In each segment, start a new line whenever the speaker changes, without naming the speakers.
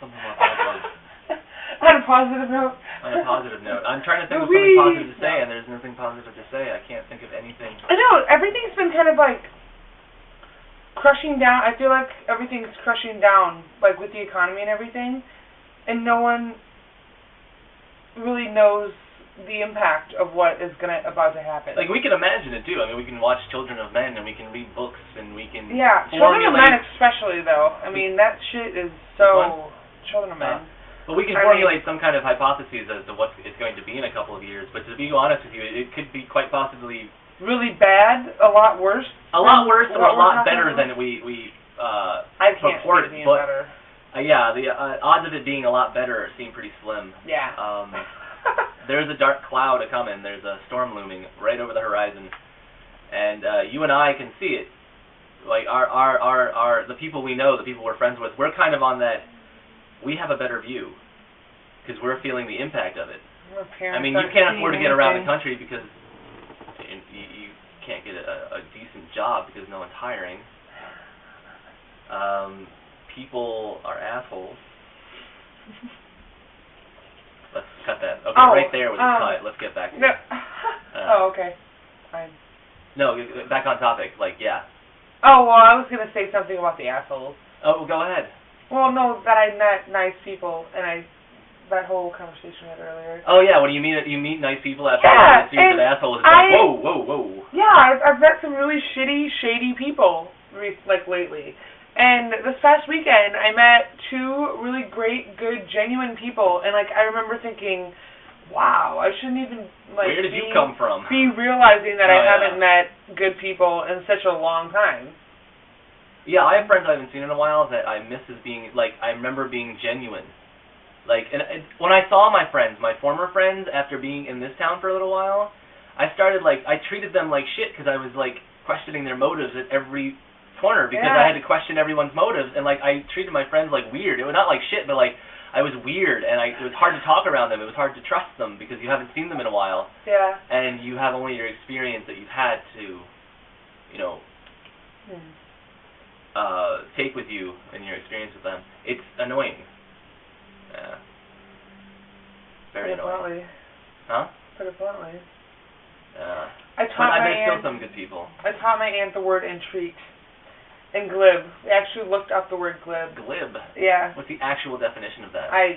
Something more positive.
On a positive note.
On a positive note. I'm trying to think of something positive to say, and there's nothing positive to say. I can't think of anything.
I know, everything's been kind of like crushing down. I feel like everything's crushing down, like with the economy and everything, and no one really knows the impact of what is about to happen.
Like, we can imagine it, too. I mean, we can watch Children of Men, and we can read books, and we can
Children of Men especially, though. I mean, that shit is so... Children of Men.
But we can formulate some kind of hypotheses as to what it's going to be in a couple of years. But to be honest with you, it could be quite possibly...
Really bad? A lot worse?
A lot worse or a lot better than we
I can't
purport.
See it being better.
Yeah, the odds of it being a lot better seem pretty slim.
Yeah.
There's a dark cloud a-coming. There's a storm looming right over the horizon. And you and I can see it. Like, the people we know, the people we're friends with, we're kind of on that... We have a better view. Because we're feeling the impact of it. I mean, you can't afford to get around the country because you can't get a decent job because no one's hiring. People are assholes. Let's cut that. Okay, right there was a cut. Let's get back to it.
Okay. Fine.
No, back on topic. Like, yeah.
Oh, well, I was going to say something about the assholes.
Oh, go ahead.
Well, no, that I met nice people, and that whole conversation we had earlier.
Oh, yeah, what do you mean? You meet nice people after
a
series of assholes? It's like, whoa.
Yeah, I've met some really shitty, shady people, like, lately. And this past weekend, I met two really great, good, genuine people, and, like, I remember thinking, wow, I shouldn't even, like,
where did you come from?
Be realizing that I haven't met good people in such a long time.
Yeah, I have friends I haven't seen in a while that I miss as being, like, I remember being genuine. Like, and when I saw my friends, my former friends, after being in this town for a little while, I started, like, I treated them like shit because I was, like, questioning their motives at every corner because I had to question everyone's motives, and, like, I treated my friends, like, weird. It was not like shit, but, like, I was weird, and it was hard to talk around them. It was hard to trust them because you haven't seen them in a while.
Yeah.
And you have only your experience that you've had to, you know, take with you in your experience with them. It's annoying. Yeah. Very annoying. Huh?
Put it bluntly.
Yeah.
I
met still some good people.
I taught my aunt the word entreat. And glib. We actually looked up the word glib.
Glib?
Yeah.
What's the actual definition of that?
I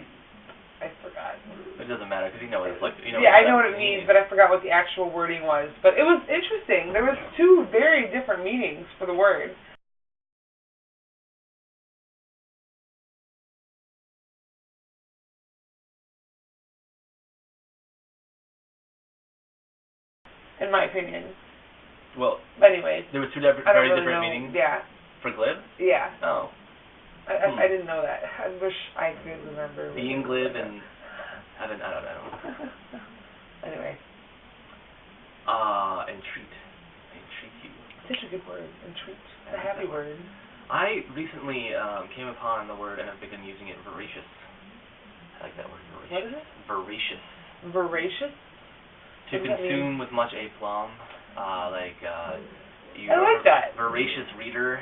forgot.
It doesn't matter because you know what it's like. You know
I know what it means, but I forgot what the actual wording was. But it was interesting. There was two very different meanings for the word. In my opinion.
Well,
anyways.
There were two very different meanings?
Yeah.
For glib?
Yeah.
Oh.
I didn't know that. I wish I could remember.
Being glib and I don't know.
Anyway.
Entreat. Entreat you.
Such a good word. Entreat. A happy word.
I recently came upon the word, and I've been using it, voracious. I like that word, voracious.
What is it?
Voracious.
Voracious?
To consume with much aplomb. You
I like that.
Voracious reader.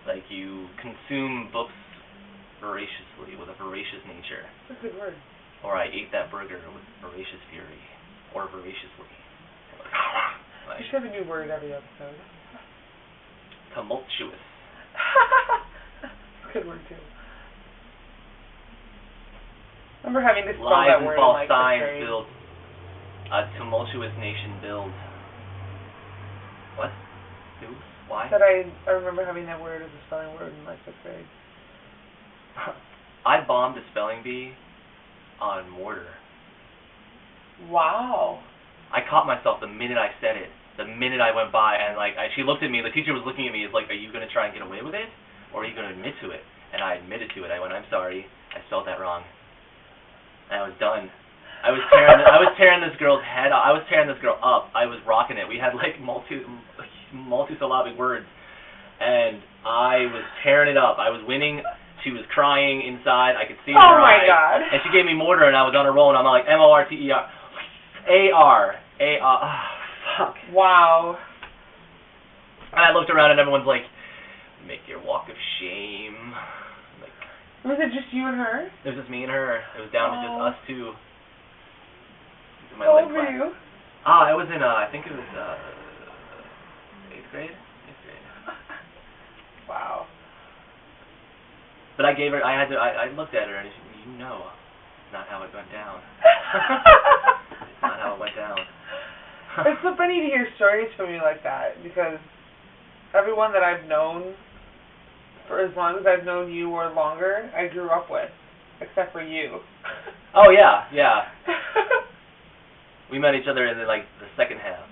Like, you consume books voraciously, with a voracious nature.
That's a good word.
Or I ate that burger with voracious fury. Or voraciously.
You should have a new word every episode.
Tumultuous.
Good word, too. I remember having to spell that word in, like,
signs build. A tumultuous nation build. What? Who? Why?
Said I remember having that word as a spelling word in, like, 5th grade.
I bombed a spelling bee on mortar.
Wow.
I caught myself the minute I said it. The minute I went by, and, like, she looked at me, the teacher was looking at me, is like, are you going to try and get away with it? Or are you going to admit to it? And I admitted to it. I went, I'm sorry. I spelled that wrong. And I was done. I was tearing this girl's head off. I was tearing this girl up. I was rocking it. We had, like, multi-syllabic words. And I was tearing it up. I was winning. She was crying inside. I could see it in her eyes.
Oh, my God.
And she gave me mortar, and I was on a roll, and I'm like, M-O-R-T-E-R. A-R. A-R. Oh, fuck.
Wow.
And I looked around, and everyone's like, make your walk of shame. I'm like,
Was it just you and her?
It was just me and her. It was down to just
Oh.
us two. In my
How
lit
old were
class.
you?
I was in, I think it was, 8th grade? 8th grade.
Wow.
But I gave her, I looked at her and she, you know, not how it went down. Not how it went down.
It's so funny to hear stories from you like that, because everyone that I've known for as long as I've known you or longer, I grew up with, except for you.
Oh yeah, yeah. We met each other in the second half.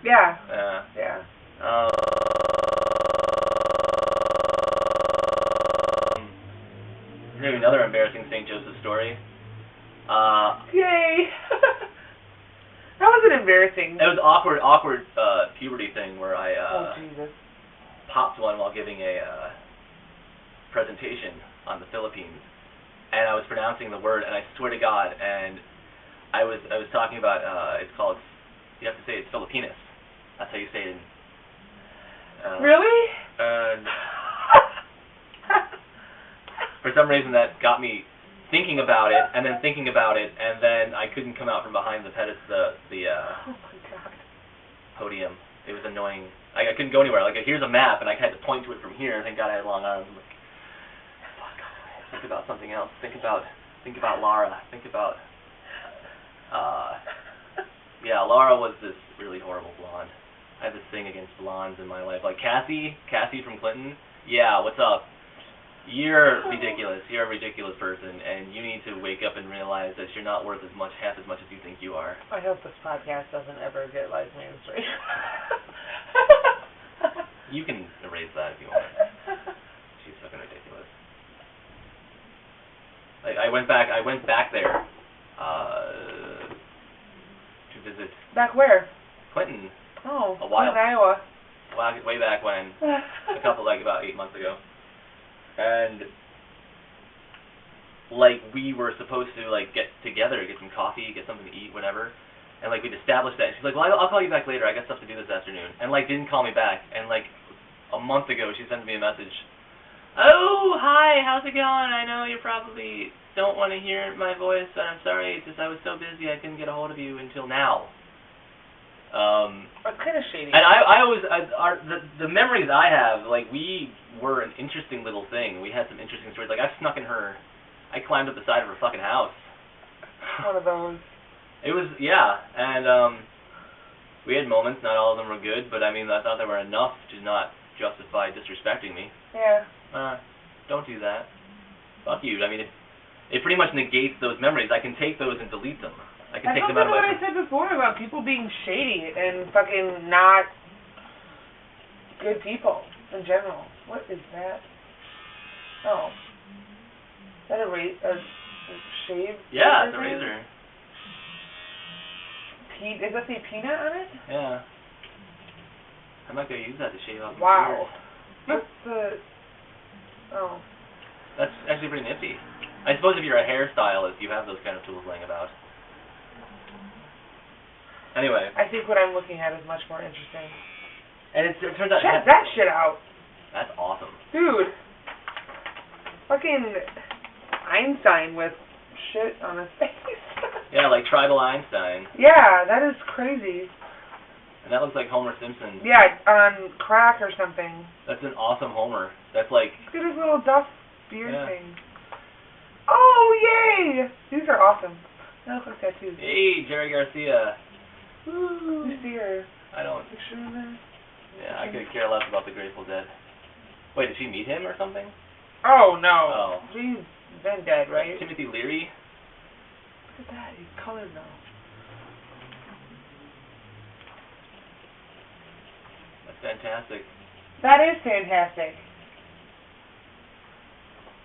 Yeah.
Yeah.
Yeah.
Here's another embarrassing St. Joseph story.
Yay! That wasn't embarrassing.
It was awkward puberty thing where I
Oh, Jesus.
popped one while giving a presentation on the Philippines, and I was pronouncing the word, and I swear to God, and I was talking about it's called, you have to say it's Filipinas. That's how you say it.
Really?
And for some reason that got me thinking about it, and then thinking about it, and then I couldn't come out from behind the
Oh my God.
podium. It was annoying. I couldn't go anywhere. Like, here's a map, and I had to point to it from here. Thank God I had long arms. I'm like, fuck, think about something else. Think about Lara. Think about, yeah, Lara was this really horrible blonde. I have this thing against blondes in my life. Like Cassie from Clinton. Yeah, what's up? You're ridiculous. You're a ridiculous person, and you need to wake up and realize that you're not worth half as much as you think you are.
I hope this podcast doesn't ever get mainstream.
You can erase that if you want. She's fucking ridiculous. I went back there to visit
Back where?
Clinton
Oh,
A while.
in Iowa.
way back when, about 8 months ago. And we were supposed to get together, get some coffee, get something to eat, whatever. And we'd established that. And she's like, well, I'll call you back later. I got stuff to do this afternoon. And didn't call me back. And a month ago, she sent me a message. Oh, hi, how's it going? I know you probably don't want to hear my voice. I'm sorry, it's just I was so busy I couldn't get a hold of you until now.
That's kind of shady.
And I always, the memories I have, we were an interesting little thing. We had some interesting stories. I snuck in her, I climbed up the side of her fucking house.
One of those.
It was, yeah, and we had moments, not all of them were good, but I thought they were enough to not justify disrespecting me.
Yeah.
Don't do that. Fuck you. It pretty much negates those memories. I can take those and delete them. I can take them out of my...
That's what I said before about people being shady and fucking not good people in general. What is that? Oh. Is that a shave?
Yeah, it's a
thing?
razor.
Does that say peanut on it?
Yeah. I'm not going to use that to shave off my
Wow.
beard.
What's the... Oh.
That's actually pretty nifty. I suppose if you're a hairstylist, you have those kind of tools laying about. Anyway.
I think what I'm looking at is much more interesting.
And it turns out...
Check that shit out.
That's awesome.
Dude. Fucking Einstein with shit on his face.
Yeah, tribal Einstein.
Yeah, that is crazy.
And that looks like Homer Simpson.
Yeah, on crack or something.
That's an awesome Homer. That's
Look at his little Duff beard
Yeah.
thing. Oh, yay! These are awesome. They look like tattoos.
Hey, Jerry Garcia.
Ooh. You see her
I don't...
picture in there?
Yeah, I could care less about the Grateful Dead. Wait, did she meet him or something?
Oh, no.
Oh.
He's been dead, right?
Timothy Leary?
Look at that. He's colored now.
That's fantastic.
That is fantastic.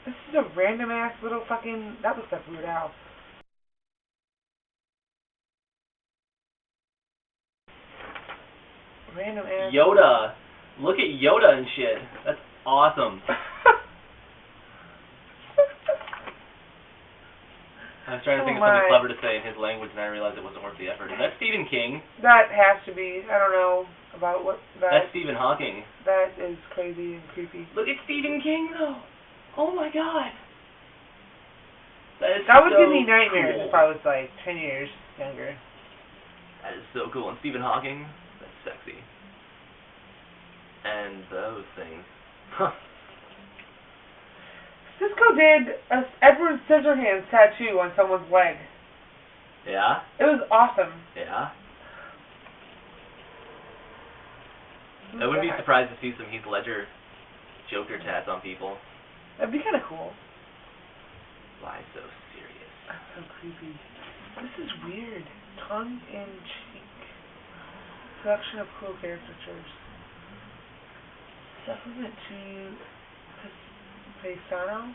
This is a random ass little fucking... That looks like Weird Al. Random ass...
Yoda! Look at Yoda and shit. That's awesome. I was trying to think of something clever to say in his language, and I realized it wasn't worth the effort. Is that Stephen King?
That has to be. I don't know about what that...
That's Stephen Hawking.
That is crazy and creepy.
Look at Stephen King, though. Oh my god.
That would give me
so
nightmares
cool.
if I was like 10 years younger.
That is so cool. And Stephen Hawking, that's sexy. And those things. Huh.
Cisco did a Edward Scissorhands tattoo on someone's leg.
Yeah?
It was awesome.
Yeah? I wouldn't be surprised to see some Heath Ledger Joker tats on people.
That'd be kind of cool.
Why so serious?
That's so creepy. This is weird. Tongue in cheek. Selection of cool caricatures. Supplement to Paisano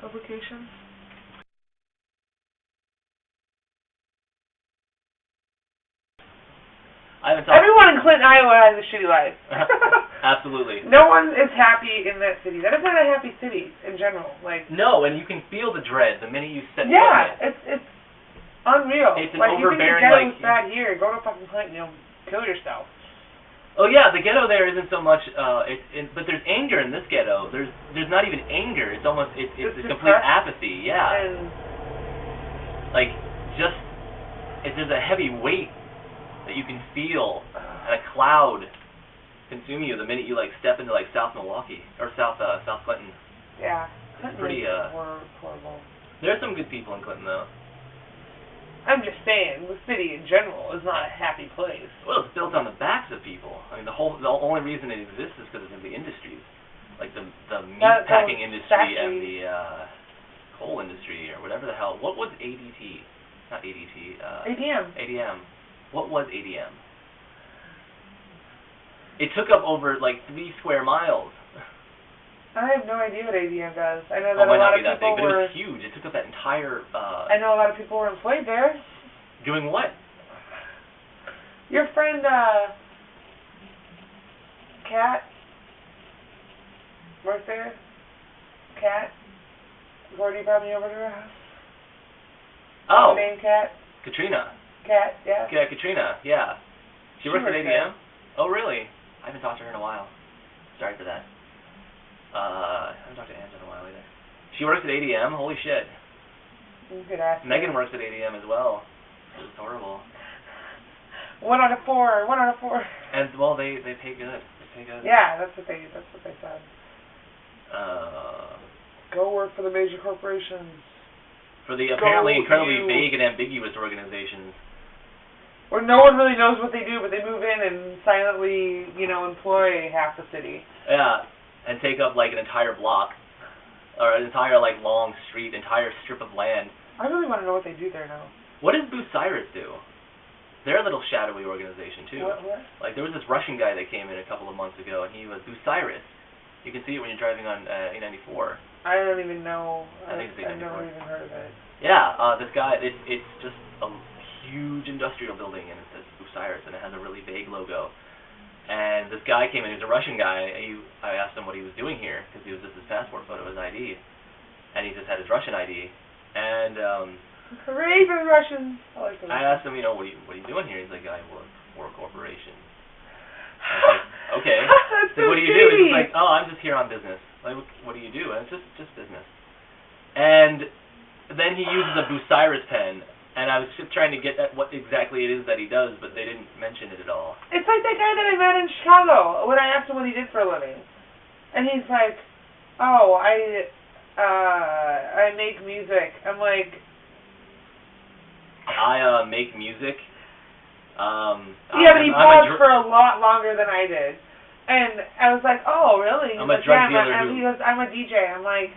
publications.
I haven't talked.
Everyone in Clinton, Iowa has a shitty life.
Absolutely.
No one is happy in that city. That is not a happy city in general. Like,
No, and you can feel the dread the minute you set foot
yeah,
in it.
it's unreal.
It's an
like,
overbearing,
you think the
like-
ghetto's bad here, go to fucking Clinton, kill yourself.
Oh yeah, the ghetto there isn't so much. But there's anger in this ghetto. There's not even anger. It's almost it's
It's
a complete
depressed
apathy. Yeah,
And
like just there's a heavy weight that you can feel and a cloud consume you the minute you like step into like South Milwaukee or South Clinton.
yeah, Clinton
pretty,
is horrible.
There are some good people in Clinton though.
I'm just saying, the city in general is not a happy place.
Well, it's built on the backs of people. I mean, the only reason it exists is because of the industries, like the meat packing industry and the coal industry or whatever the hell. What was ADT? Not ADT.
ADM.
ADM. What was ADM? It took up over like 3 square miles.
I have no idea what ADM does. I know
Oh,
that
it might
a lot
not
of
be that big,
people
but it
were.
was huge. It took up that entire.
I know a lot of people were employed there.
Doing what?
Your friend, Kat, worked there. Kat, Gordy brought me over to her house.
Oh,
Her name Kat.
Katrina.
Kat, yeah.
Yeah, Katrina. Yeah. She works at
works
ADM. Oh, really? I haven't talked to her in a while. Sorry for that. I haven't talked to Ange in a while either. She works at ADM. Holy shit.
You could ask her.
Megan works at ADM as well. It's horrible.
1 out of 4. 1 out of 4.
And well, they pay good. They pay good.
Yeah, that's what they said.
Uh,
Go work for the major corporations.
for the apparently
Go
incredibly
you.
vague and ambiguous organizations.
Where no one really knows what they do, but they move in and silently, employ half the city.
Yeah, and take up like an entire block, or an entire like long street, entire strip of land.
I really want to know what they do there now.
What does Bucyrus do? They're a little shadowy organization too.
What?
Like there was this Russian guy that came in a couple of months ago, and he was Bucyrus. You can see it when you're driving on 894.
I don't even know.
I think it's
I've never
894.
even heard of it.
Yeah, this guy. It's just a huge industrial building, and it says Bucyrus, and it has a really vague logo. And this guy came in. He's a Russian guy. I asked him what he was doing here because he was just his passport photo, his ID, and he just had his Russian ID. And
Hooray for the Russians! I like the
I
Russians.
asked him, what are you doing here? He's like, I work for a corporation. I was like, okay.
That's
So
so
what do you do? He's
shady.
like, oh, I'm just here on business. Like, what do you do? And it's just business. And then he uses a Bucyrus pen, and I was just trying to get at what exactly it is that he does, but they didn't mention it at all.
It's like that guy that I met in Chicago when I asked him what he did for a living. And he's like, oh, I make music. I'm like,
I make music.
yeah, but he paused for a lot longer than I did. And I was like, oh, really? He's
I'm a
like,
drug
yeah,
dealer
he goes, I'm a DJ. I'm like,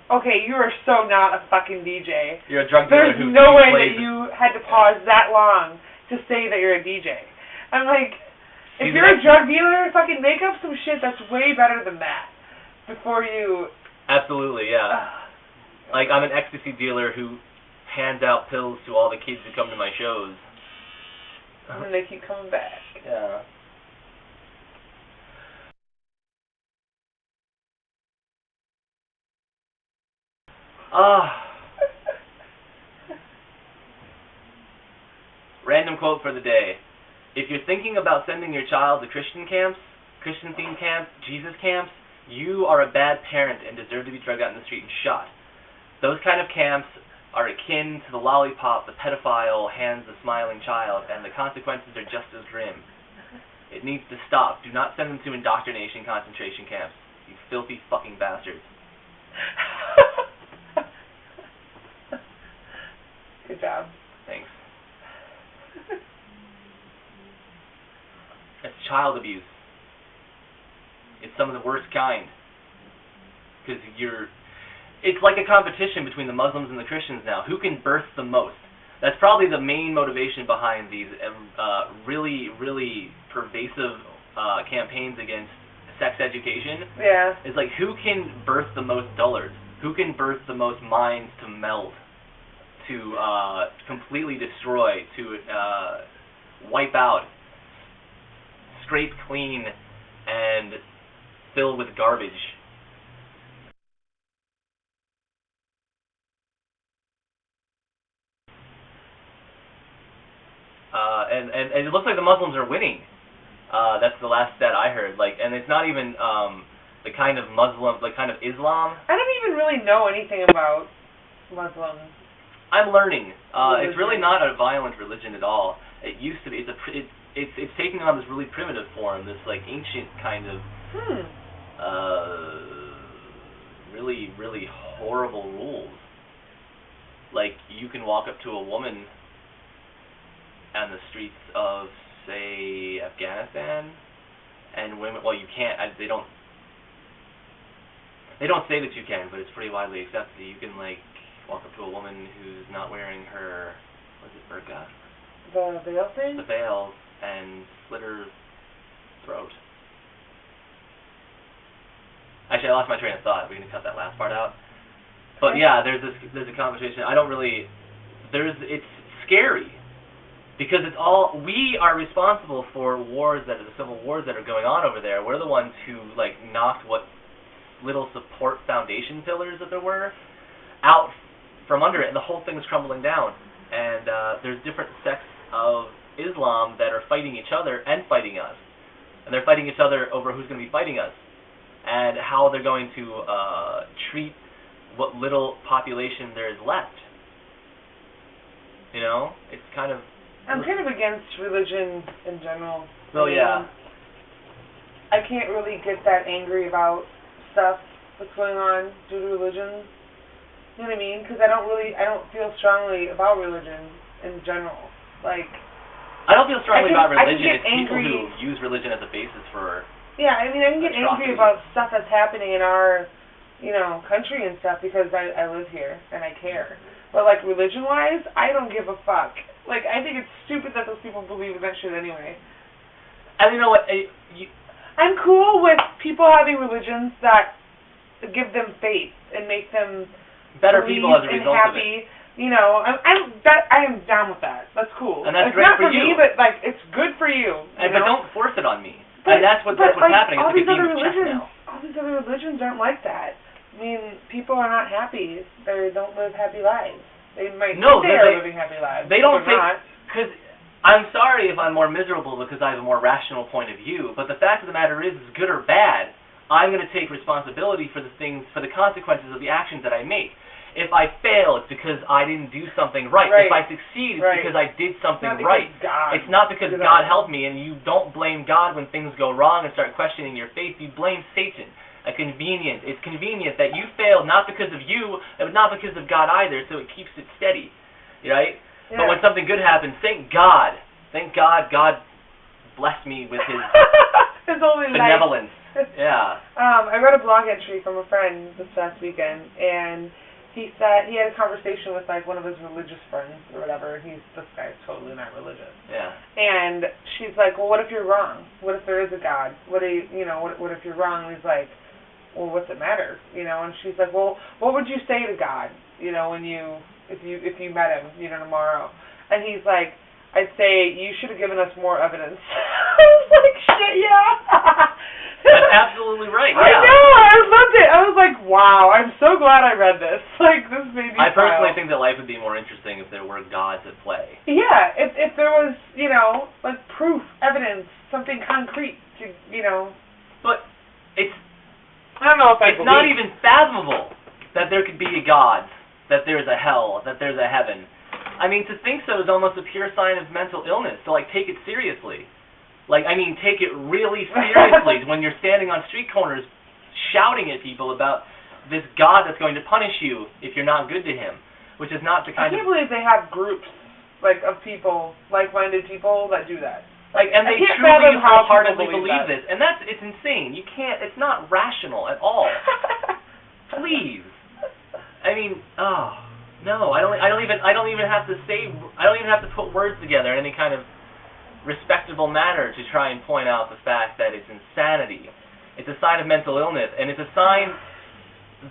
okay, you are so not a fucking DJ.
You're a drug dealer
There's
who
no way
plays
that you had to pause that long to say that you're a DJ. I'm like, if
He's
you're a
an
drug dealer, fucking make up some shit that's way better than that before you...
Absolutely, yeah. Like, I'm an ecstasy dealer who hands out pills to all the kids who come to my shows.
And then they keep coming back.
Yeah. Random quote for the day. If you're thinking about sending your child to Christian camps, Christian-themed camps, Jesus camps, you are a bad parent and deserve to be dragged out in the street and shot. Those kind of camps are akin to the lollipop, the pedophile hands the smiling child, and the consequences are just as grim. It needs to stop. Do not send them to indoctrination concentration camps, you filthy fucking bastards.
Good job.
Thanks. It's child abuse. It's some of the worst kind. Because it's like a competition between the Muslims and the Christians now. Who can birth the most? That's probably the main motivation behind these really, really pervasive campaigns against sex education.
Yeah.
It's like, who can birth the most dullards? Who can birth the most minds to meld, to completely destroy, to wipe out, scrape clean, and fill with garbage? And it looks like the Muslims are winning. That's the last stat I heard. Like, and it's not even the kind of Muslim, like kind of Islam.
I don't even really know anything about Muslims.
I'm learning. It's really not a violent religion at all. It used to be. It's taking on this really primitive form, this like ancient kind of really, really horrible rules. Like, you can walk up to a woman on the streets of, say, Afghanistan, and women, well, you can't, they don't say that you can, but it's pretty widely accepted that you can, like, walk up to a woman who's not wearing her, what is it, burqa?
The veil thing?
The veil, and slit her throat. Actually, I lost my train of thought. We can cut that last part out. But yeah, there's a competition. It's scary. Because it's all, we are responsible for wars the civil wars that are going on over there. We're the ones who, like, knocked what little support foundation pillars that there were out from under it, and the whole thing is crumbling down. And there's different sects of Islam that are fighting each other and fighting us. And they're fighting each other over who's going to be fighting us, and how they're going to treat what little population there is left. You know? It's kind of...
I'm kind of against religion in general.
Well, yeah.
I can't really get that angry about stuff that's going on due to religion. You know what I mean? Because I don't feel strongly about religion in general. Like,
I don't feel strongly about religion. It's
angry.
People who use religion as a basis for...
Yeah, I mean, I can get angry about stuff that's happening in our, country and stuff because I live here and I care. But, like, religion-wise, I don't give a fuck. Like, I think it's stupid that those people believe in that shit anyway.
And you know what?
I'm cool with people having religions that give them faith and make them
better people as a result
happy. Of it. I am down with that. That's cool.
And that's
it's
great
not
for
me,
you.
but like it's good for you.
But don't force it on me. And that's what's happening.
All
it's
these
like a
other
game of chess
religions,
now.
all these other religions aren't like that. I mean, people are not happy. They don't live happy lives. They might think they are living happy lives.
They don't think,
not.
because I'm sorry if I'm more miserable because I have a more rational point of view, but the fact of the matter is good or bad, I'm going to take responsibility for the consequences of the actions that I make. If I fail, it's because I didn't do something right. If I succeed, it's because I did something right. It's not because God helped me, and you don't blame God when things go wrong and start questioning your faith. You blame Satan. It's convenient that you failed not because of you, and not because of God either, so it keeps it steady, right? Yeah. But when something good happens, thank God God blessed me with His
His holy
benevolence. Yeah.
I read a blog entry from a friend this past weekend, and he said he had a conversation with like one of his religious friends or whatever. This guy's totally not religious.
Yeah.
And she's like, well, what if you're wrong? What if there is a God? What if you're wrong? And he's like, well, what's it matter? And she's like, well, what would you say to God, if you met him, tomorrow? And he's like, I'd say, you should have given us more evidence. I was like, shit, yeah.
That's absolutely right, yeah.
I know, I loved it. I was like, wow, I'm so glad I read this. Like, this made me
I personally
smile.
think that life would be more interesting if there were gods at play.
Yeah, if there was, like proof, evidence, something concrete to,
But it's
I don't know if
it's not even fathomable that there could be a God that there's a hell, that there's a heaven. I mean, to think so is almost a pure sign of mental illness. So, like, take it seriously. Like, I mean, take it really seriously when you're standing on street corners shouting at people about this God that's going to punish you if you're not good to him, which is not the
I
kind
can't
of...
believe they have groups, like, of people, like-minded people that do that.
Like, and they
can't
truly
fathom how
wholeheartedly
people
believe
believe
this. And it's insane. You can't, it's not rational at all. Please. I mean, oh, no, I don't even have to put words together in any kind of respectable manner to try and point out the fact that it's insanity. It's a sign of mental illness, and it's a sign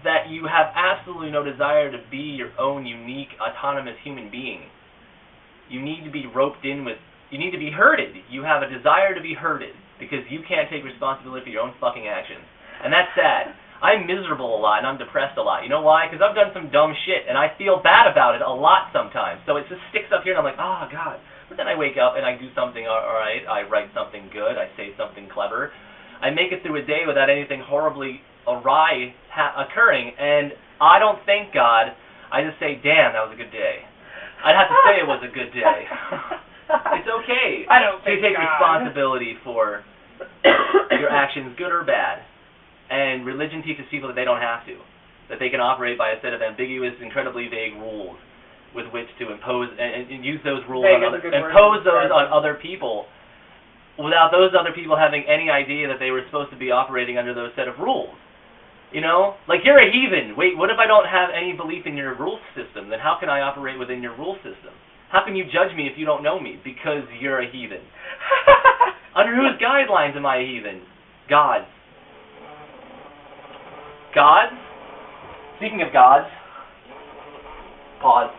that you have absolutely no desire to be your own unique, autonomous human being. You need to be roped in with, you need to be herded. You have a desire to be herded because you can't take responsibility for your own fucking actions. And that's sad. I'm miserable a lot and I'm depressed a lot. You know why? Because I've done some dumb shit and I feel bad about it a lot sometimes. So it just sticks up here and I'm like, oh God. But then I wake up and I do something alright. I write something good. I say something clever. I make it through a day without anything horribly awry occurring, and I don't thank God. I just say, damn, that was a good day. I'd have to say it was a good day. It's okay
I don't
to
thank
take
God.
responsibility for your actions, good or bad. And religion teaches people that they don't have to, that they can operate by a set of ambiguous, incredibly vague rules with which to impose and use those rules
Vague
on
is a
other,
good word to
impose those
describe
on other people without those other people having any idea that they were supposed to be operating under those set of rules. You know? Like, you're a heathen. Wait, what if I don't have any belief in your rule system? Then how can I operate within your rule system? How can you judge me if you don't know me? Because you're a heathen. Under whose guidelines am I a heathen? God's. Gods? Speaking of gods, pause.